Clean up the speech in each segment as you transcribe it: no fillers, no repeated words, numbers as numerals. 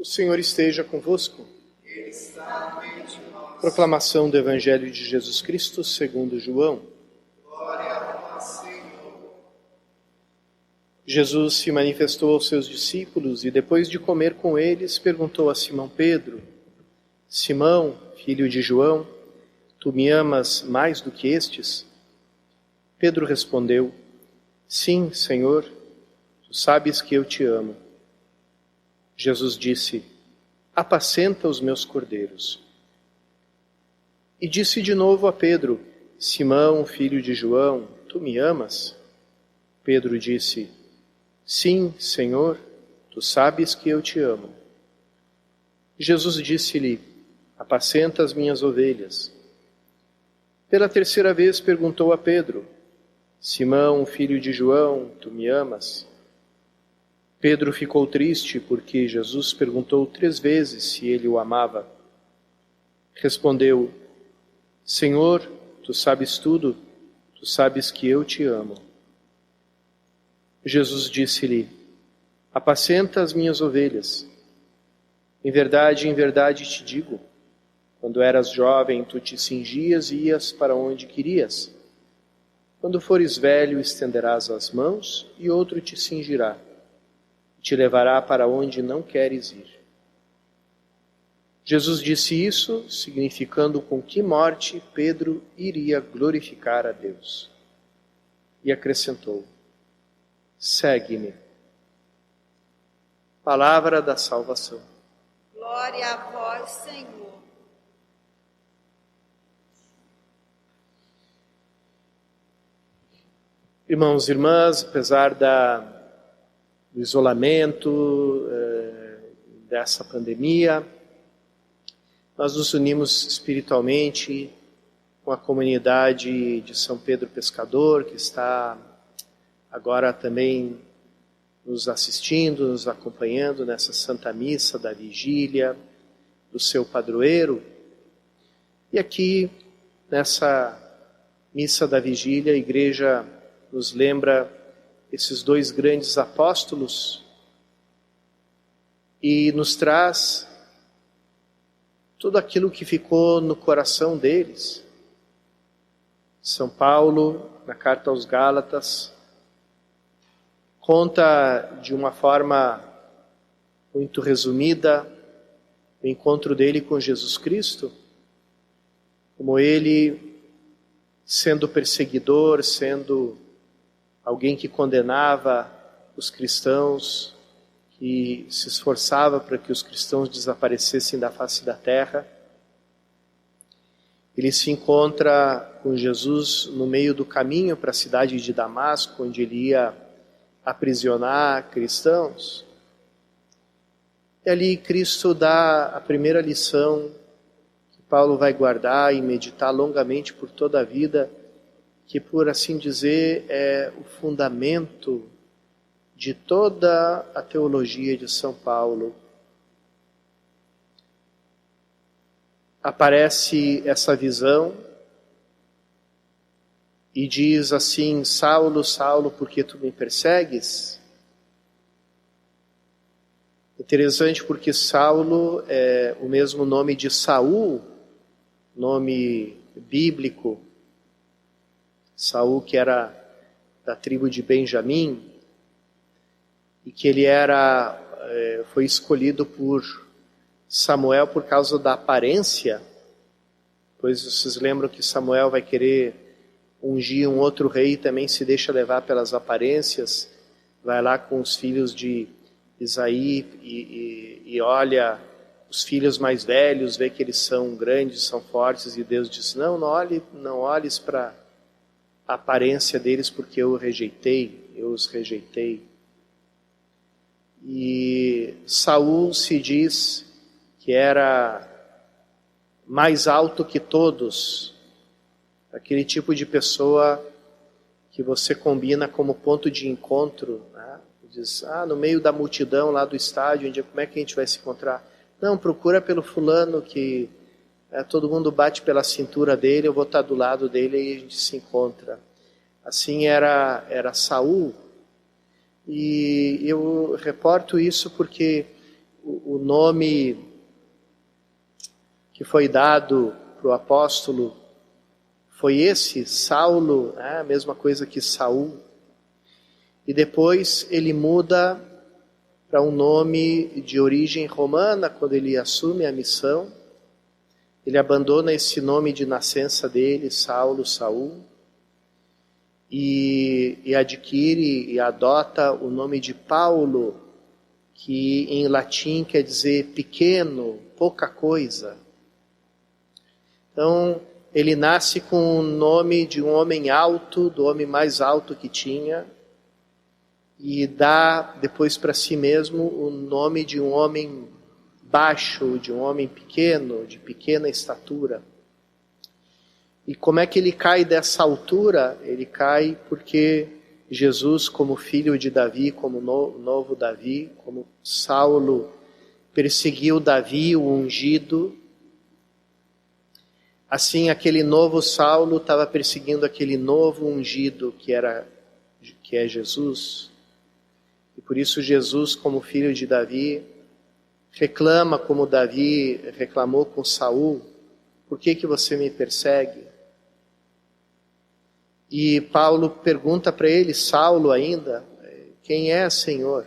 O Senhor esteja convosco. Ele está no meio de nós. Proclamação do Evangelho de Jesus Cristo segundo João. Glória a vós, Senhor. Jesus se manifestou aos seus discípulos e, depois de comer com eles, perguntou a Simão Pedro: Simão, filho de João, tu me amas mais do que estes? Pedro respondeu: Sim, Senhor, tu sabes que eu te amo. Jesus disse: Apacenta os meus cordeiros. E disse de novo a Pedro: Simão, filho de João, tu me amas? Pedro disse: Sim, Senhor, tu sabes que eu te amo. Jesus disse-lhe: Apacenta as minhas ovelhas. Pela terceira vez perguntou a Pedro: Simão, filho de João, tu me amas? Pedro ficou triste porque Jesus perguntou 3 vezes se ele o amava. Respondeu: Senhor, tu sabes tudo, tu sabes que eu te amo. Jesus disse-lhe: Apacenta as minhas ovelhas. Em verdade te digo, quando eras jovem, tu te cingias e ias para onde querias. Quando fores velho, estenderás as mãos e outro te cingirá. Te levará para onde não queres ir. Jesus disse isso, significando com que morte Pedro iria glorificar a Deus. E acrescentou: Segue-me. Palavra da salvação. Glória a vós, Senhor. Irmãos e irmãs, apesar do isolamento, dessa pandemia, nós nos unimos espiritualmente com a comunidade de São Pedro Pescador, que está agora também nos assistindo, nos acompanhando nessa Santa Missa da Vigília do seu padroeiro. E aqui, nessa Missa da Vigília, a Igreja nos lembra esses 2 grandes apóstolos e nos traz tudo aquilo que ficou no coração deles. São Paulo, na carta aos Gálatas, conta de uma forma muito resumida o encontro dele com Jesus Cristo, como ele, sendo perseguidor, sendo alguém que condenava os cristãos, que se esforçava para que os cristãos desaparecessem da face da terra. Ele se encontra com Jesus no meio do caminho para a cidade de Damasco, onde ele ia aprisionar cristãos. E ali Cristo dá a primeira lição que Paulo vai guardar e meditar longamente por toda a vida, que, por assim dizer, é o fundamento de toda a teologia de São Paulo. Aparece essa visão e diz assim: Saulo, Saulo, por que tu me persegues? Interessante porque Saulo é o mesmo nome de Saul, nome bíblico. Saul, que era da tribo de Benjamim, e que ele foi escolhido por Samuel por causa da aparência, pois vocês lembram que Samuel vai querer ungir um outro rei e também se deixa levar pelas aparências, vai lá com os filhos de Isaí e olha os filhos mais velhos, vê que eles são grandes, são fortes, e Deus diz: não olhes para a aparência deles, porque eu os rejeitei. E Saul se diz que era mais alto que todos, aquele tipo de pessoa que você combina como ponto de encontro, né? Diz: no meio da multidão lá do estádio, como é que a gente vai se encontrar? Não, procura pelo fulano que todo mundo bate pela cintura dele, eu vou estar do lado dele e a gente se encontra. Assim era Saul. E eu reporto isso porque o nome que foi dado para o apóstolo foi esse, Saulo, a mesma coisa que Saul. E depois ele muda para um nome de origem romana, quando ele assume a missão. Ele abandona esse nome de nascença dele, Saulo, Saul, e adquire e adota o nome de Paulo, que em latim quer dizer pequeno, pouca coisa. Então, ele nasce com o nome de um homem alto, do homem mais alto que tinha, e dá depois para si mesmo o nome de um homem baixo, de um homem pequeno, de pequena estatura. E como é que ele cai dessa altura? Ele cai porque Jesus, como filho de Davi, como novo Davi, como Saulo perseguiu Davi, o ungido, assim aquele novo Saulo estava perseguindo aquele novo ungido que é Jesus. E por isso Jesus, como filho de Davi, reclama como Davi reclamou com Saul: por que você me persegue? E Paulo pergunta para ele, Saulo ainda: quem é, Senhor?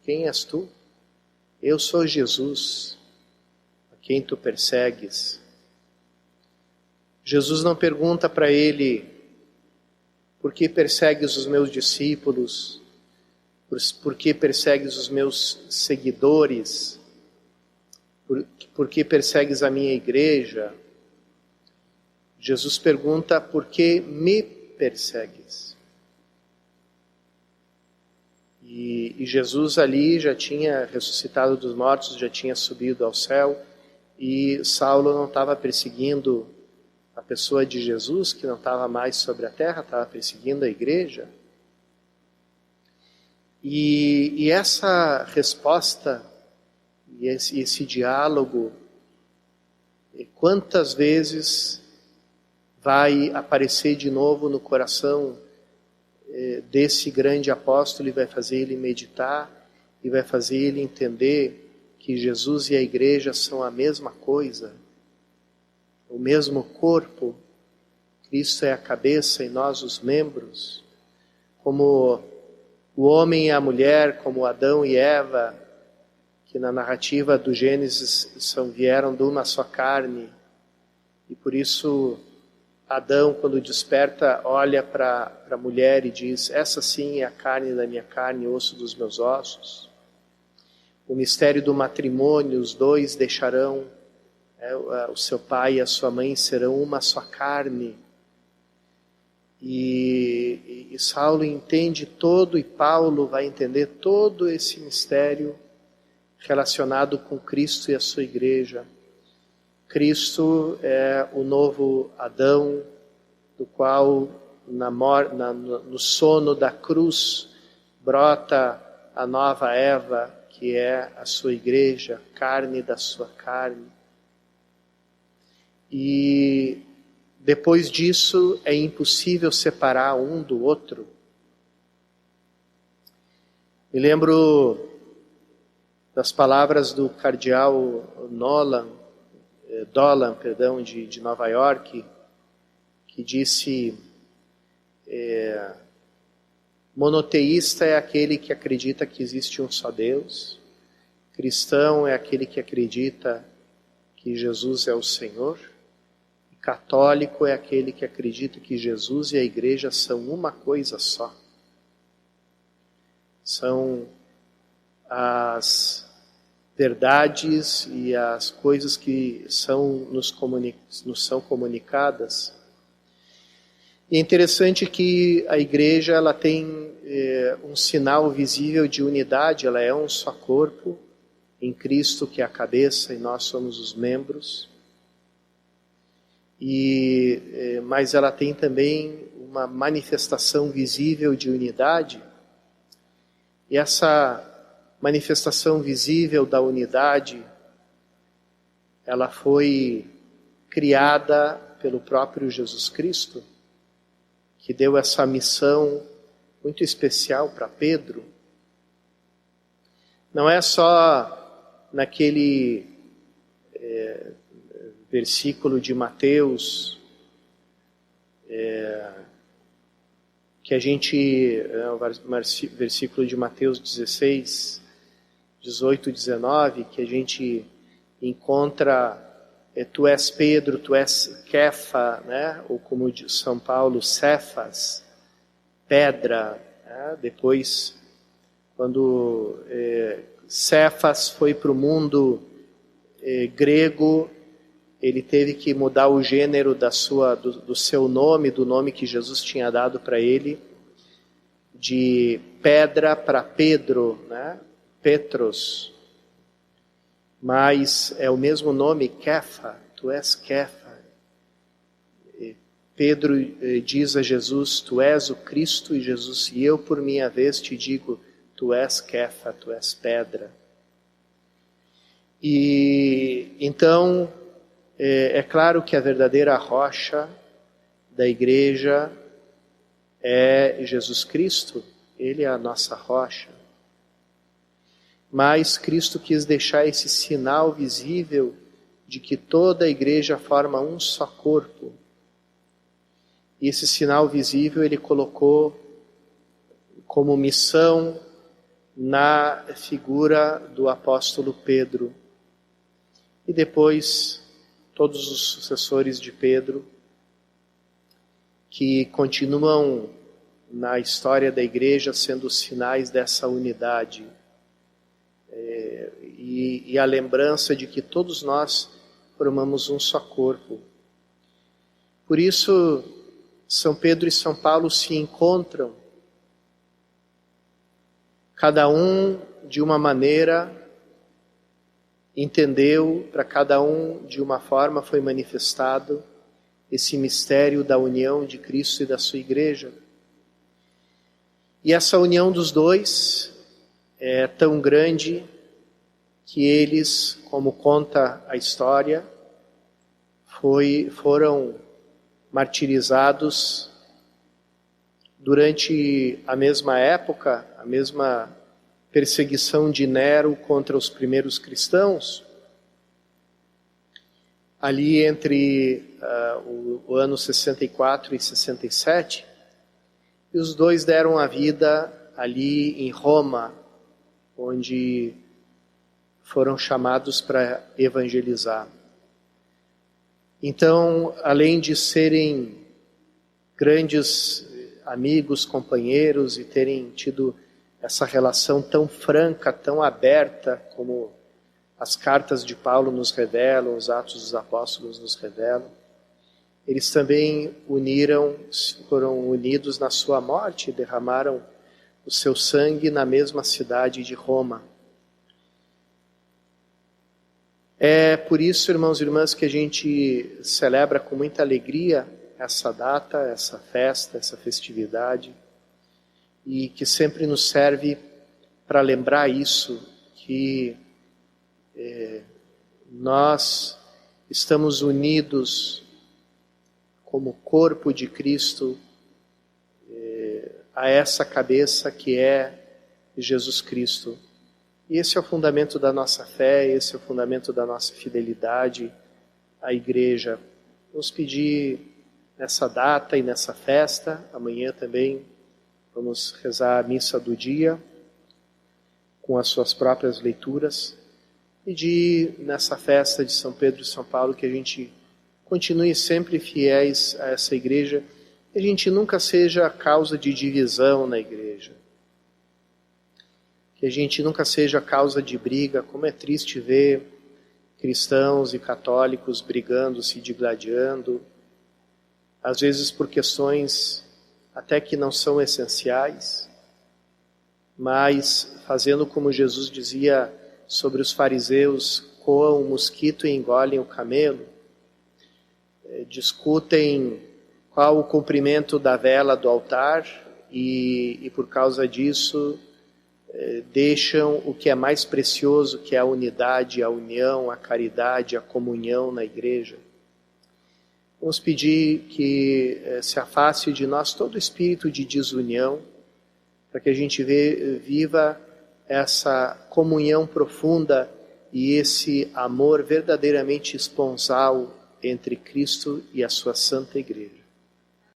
Quem és tu? Eu sou Jesus, a quem tu persegues. Jesus não pergunta para ele: por que persegues os meus discípulos? Por que persegues os meus seguidores? Por que persegues a minha igreja? Jesus pergunta: por que me persegues? E Jesus ali já tinha ressuscitado dos mortos, já tinha subido ao céu, e Saulo não estava perseguindo a pessoa de Jesus, que não estava mais sobre a terra, estava perseguindo a igreja. E essa resposta, e esse diálogo, quantas vezes vai aparecer de novo no coração desse grande apóstolo, e vai fazer ele meditar, e vai fazer ele entender que Jesus e a igreja são a mesma coisa, o mesmo corpo. Cristo é a cabeça e nós os membros. Como o homem e a mulher, como Adão e Eva, que na narrativa do Gênesis vieram de uma só carne, e por isso Adão, quando desperta, olha para a mulher e diz: essa sim é a carne da minha carne, osso dos meus ossos. O mistério do matrimônio, os dois deixarão, o seu pai e a sua mãe serão uma só carne. E Saulo entende todo, e Paulo vai entender todo esse mistério relacionado com Cristo e a sua igreja. Cristo é o novo Adão, do qual no sono da cruz brota a nova Eva, que é a sua igreja, carne da sua carne. E depois disso é impossível separar um do outro. Me lembro das palavras do cardeal Dolan, de Nova York, que disse: monoteísta é aquele que acredita que existe um só Deus, cristão é aquele que acredita que Jesus é o Senhor, e católico é aquele que acredita que Jesus e a igreja são uma coisa só. São as verdades e as coisas que nos são comunicadas. E é interessante que a igreja ela tem um sinal visível de unidade, ela é um só corpo, em Cristo que é a cabeça e nós somos os membros. Mas ela tem também uma manifestação visível de unidade, e essa manifestação visível da unidade, ela foi criada pelo próprio Jesus Cristo, que deu essa missão muito especial para Pedro. Não é só naquele versículo de Mateus, que a gente, o versículo de Mateus 16, 18, 19, que a gente encontra, tu és Pedro, tu és Kefa, né? Ou como de São Paulo, Cefas, pedra. Né? Depois, quando Cefas foi para o mundo grego, ele teve que mudar o gênero do seu nome, do nome que Jesus tinha dado para ele, de pedra para Pedro, né? Petros, mas é o mesmo nome, Kefa, tu és Kefa. Pedro diz a Jesus, tu és o Cristo, e Jesus, e eu por minha vez te digo, tu és Kefa, tu és pedra. E então, é claro que a verdadeira rocha da igreja é Jesus Cristo, Ele é a nossa rocha. Mas Cristo quis deixar esse sinal visível de que toda a igreja forma um só corpo. E esse sinal visível Ele colocou como missão na figura do apóstolo Pedro. E depois, todos os sucessores de Pedro, que continuam na história da igreja sendo sinais dessa unidade. E a lembrança de que todos nós formamos um só corpo. Por isso, São Pedro e São Paulo se encontram, cada um de uma maneira, entendeu, para cada um de uma forma foi manifestado esse mistério da união de Cristo e da sua igreja. E essa união dos dois é tão grande que eles, como conta a história, foram martirizados durante a mesma época, a mesma perseguição de Nero contra os primeiros cristãos, ali entre o ano 64 e 67, e os dois deram a vida ali em Roma, onde foram chamados para evangelizar. Então, além de serem grandes amigos, companheiros e terem tido essa relação tão franca, tão aberta, como as cartas de Paulo nos revelam, os Atos dos Apóstolos nos revelam, eles também foram unidos na sua morte, derramaram o seu sangue na mesma cidade de Roma. É por isso, irmãos e irmãs, que a gente celebra com muita alegria essa data, essa festa, essa festividade, e que sempre nos serve para lembrar isso, que nós estamos unidos como corpo de Cristo a essa cabeça que é Jesus Cristo. E esse é o fundamento da nossa fé, esse é o fundamento da nossa fidelidade à igreja. Vamos pedir nessa data e nessa festa, amanhã também vamos rezar a missa do dia com as suas próprias leituras. Pedir nessa festa de São Pedro e São Paulo que a gente continue sempre fiéis a essa igreja, que a gente nunca seja a causa de divisão na igreja. Que a gente nunca seja causa de briga, como é triste ver cristãos e católicos brigando, se digladiando, às vezes por questões até que não são essenciais, mas fazendo como Jesus dizia sobre os fariseus, coam o mosquito e engolem o camelo, discutem qual o comprimento da vela do altar e por causa disso deixam o que é mais precioso, que é a unidade, a união, a caridade, a comunhão na igreja. Vamos pedir que se afaste de nós todo espírito de desunião, para que a gente viva essa comunhão profunda e esse amor verdadeiramente esponsal entre Cristo e a sua Santa Igreja.